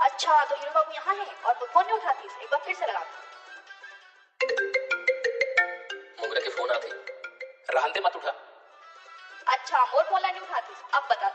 अच्छा तो हीरो बाबू यहाँ है और वो फोन नहीं उठाती, एक बार फिर से लगा। मोगरा के फोन आते, रहन दे मत उठा। अच्छा मोर फोन नहीं उठाती, अब बता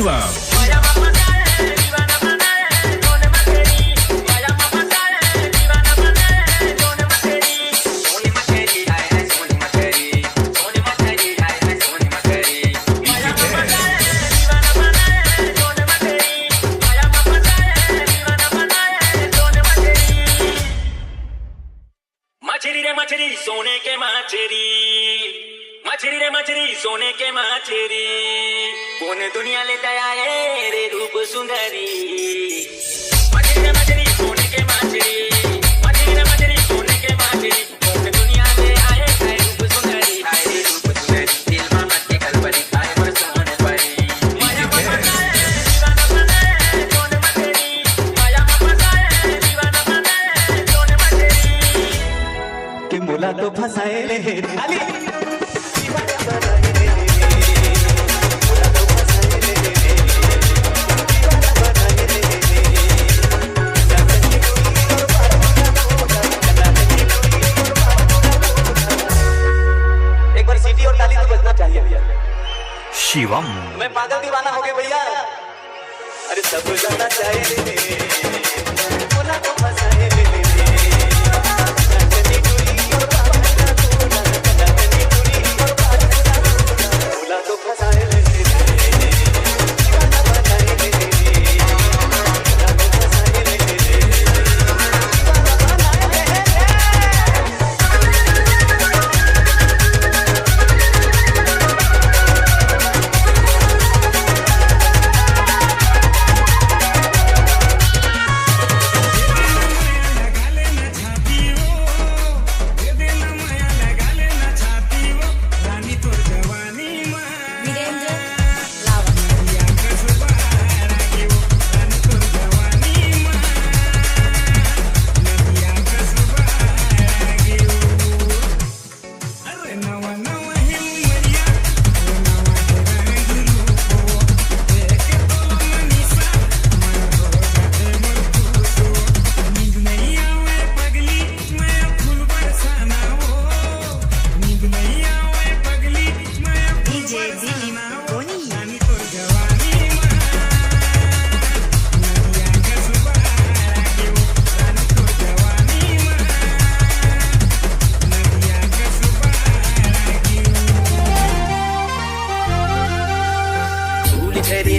Shivam. मछली सोने के मछली मछली रे मछली सोने के मछली कौन दुनिया ले दया रे रूप सुंदरी मछली रे मछली सोने के मछली मछली रे मछली सोने के मछली कौन दुनिया ले आए है रूप सुंदरी हाय रे रूप सुंदरी दिल में मत के कलपरी आए पर सोने परी माया में फसाए दीवाना बनाए सोने मछली माया में फसाए दीवाना बनाए सोने मछली कि मुला तो फसाए ले अली एक बार सीटी और ताली तो बजना चाहिए भैया। शिवम. मैं पागल दीवाना हो गया भैया। अरे सब जाना चाहिए मुला तो फसाए ले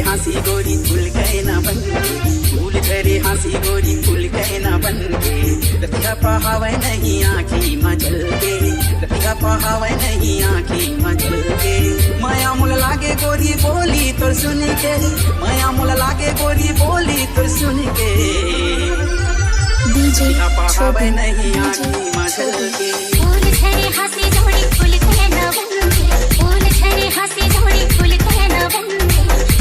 हंसी गोरी फूल गए ना बन फूल तेरी हंसी गोरी फूल गए ना बन के रतिया पहावे नहीं आँखी मचल के रतिया पहावे नहीं आँखी मचल के माया मुल लागे गोरी बोली तो सुन के माया मुल लागे गोरी बोली तो सुन के रतिया पहावे नहीं आँखी मचल के फूल तेरी हंसी जोड़ी फूल गए ना बन के फूल तेरी हंसी जोड़ी फूल गए ना बन के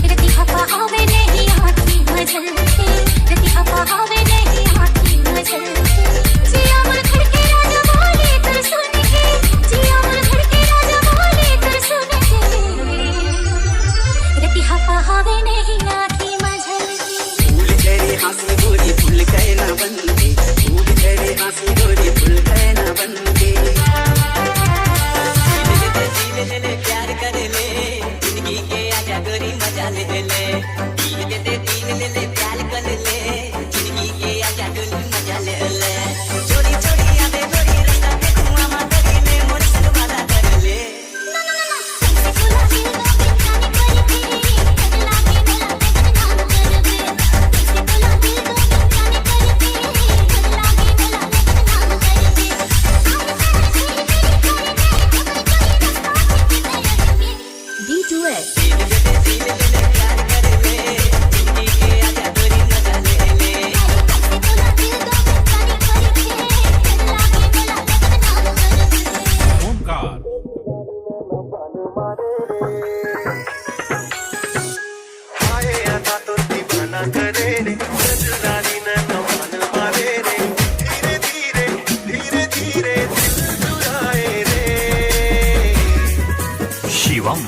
रति हवा आवे नहीं आँखी मचल के रति हवा आवे नहीं आँखी मचल के जिया मुर खड़के राजा बोले तो सुन के जिया मुर खड़के राजा बोले तो सुन के रति हवा आवे नहीं आँखी मचल के फूल तेरी हंसी गोरी फूल गए ना बन के फूल तेरी हंसी गोरी फूल गए ना बन के ले प्यार कर ले जिंदगी के आजा गोरी मजा ले ले ले प्यार कर ले जिंदगी के आजा गोरी मजा ले ले छोड़ी छोड़ी आवे गोरी रास्ता पे कुआं मा करी ले मोर संग वादा कर ले शिवम.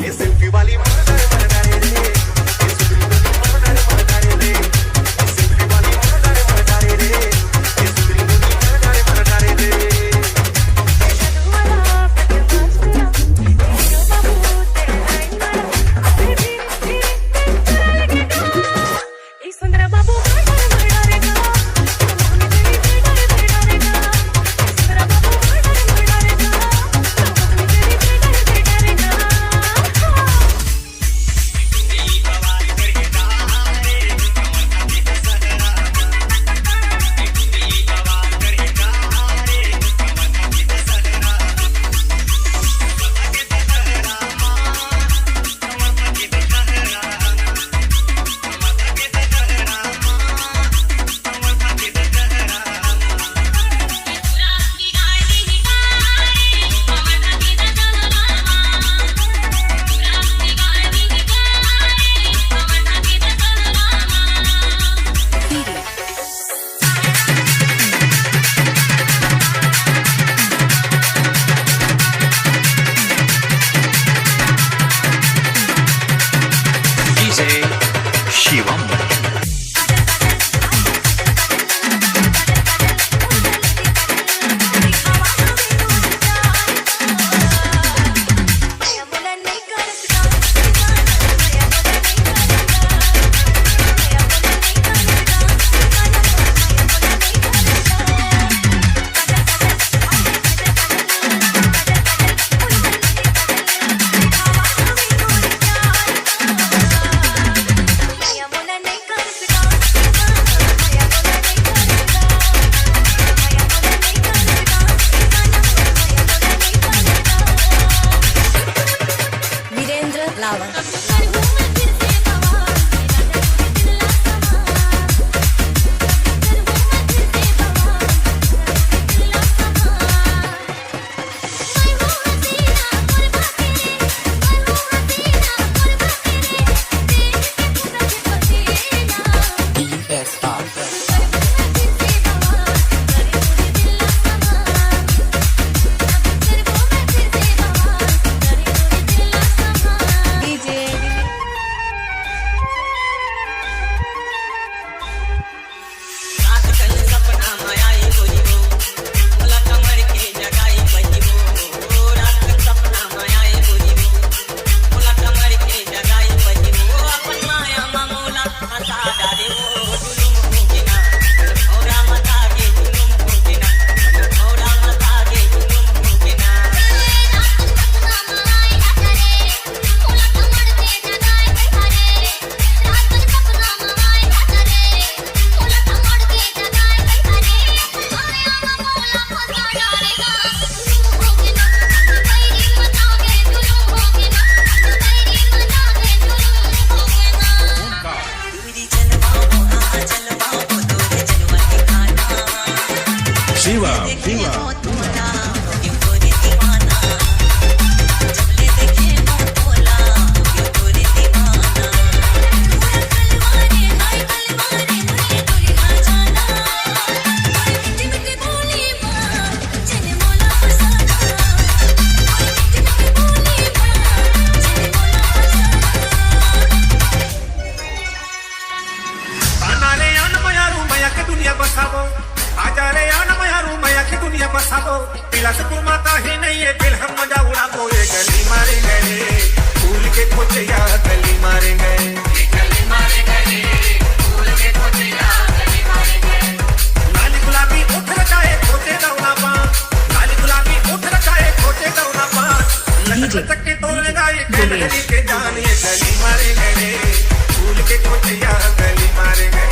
बिलासपुर माता ही नहीं है दिल हम मजा उड़ा को ये गली मारे गए फूल के खोचैया गली मारे गए लाली गुलाबी उठ रचाए खोचे दौना पा लाली गुलाबी उठ रचाए खोचे दौना पा लटक चक्के तोड़ लगाए गली के जान ये गली मारे गए फूल के खोचैया गली मारे गए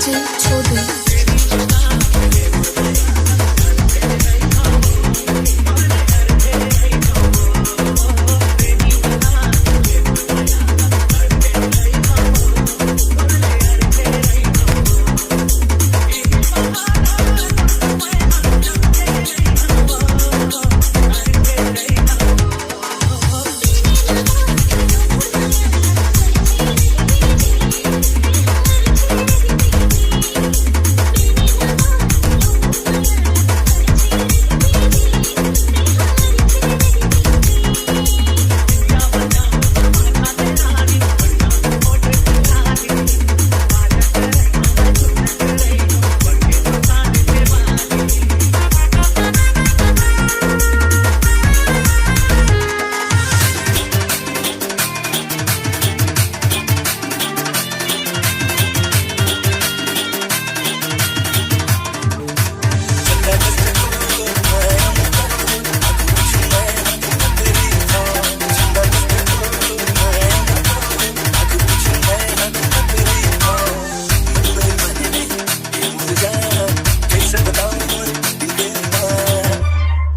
डीजे छोटू।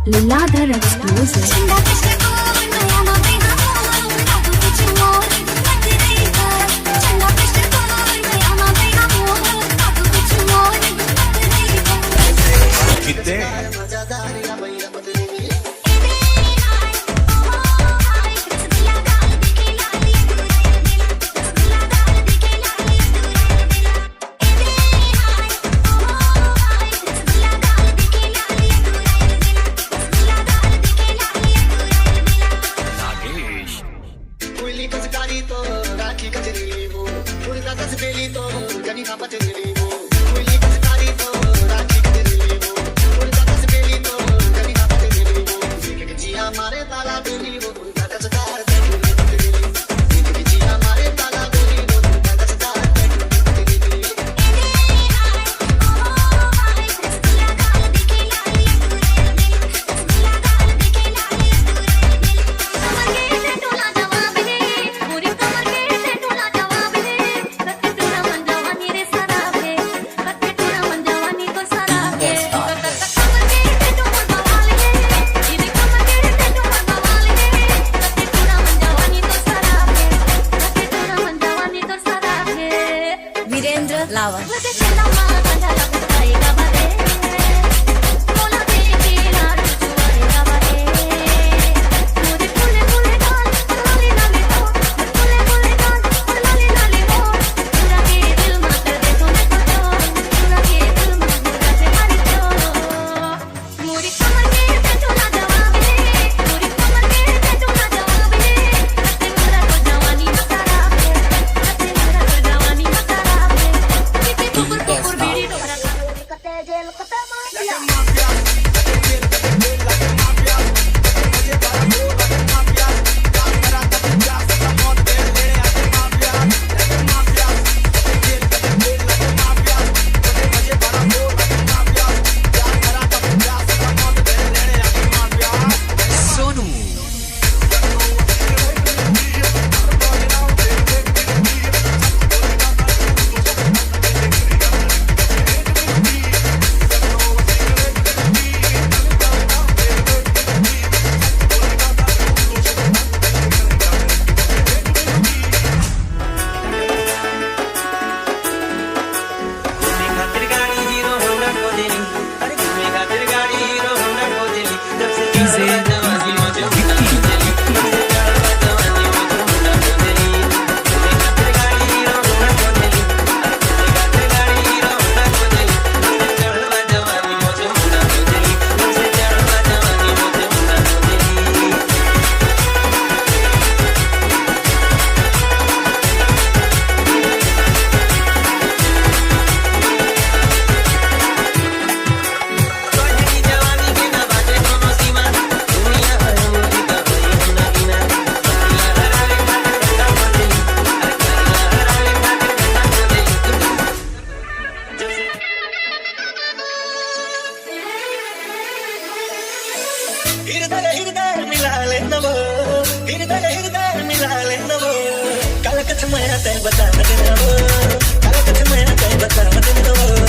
लीलाधर एक्सक्लूसिव। मैं बता देना वो, मैं बता दे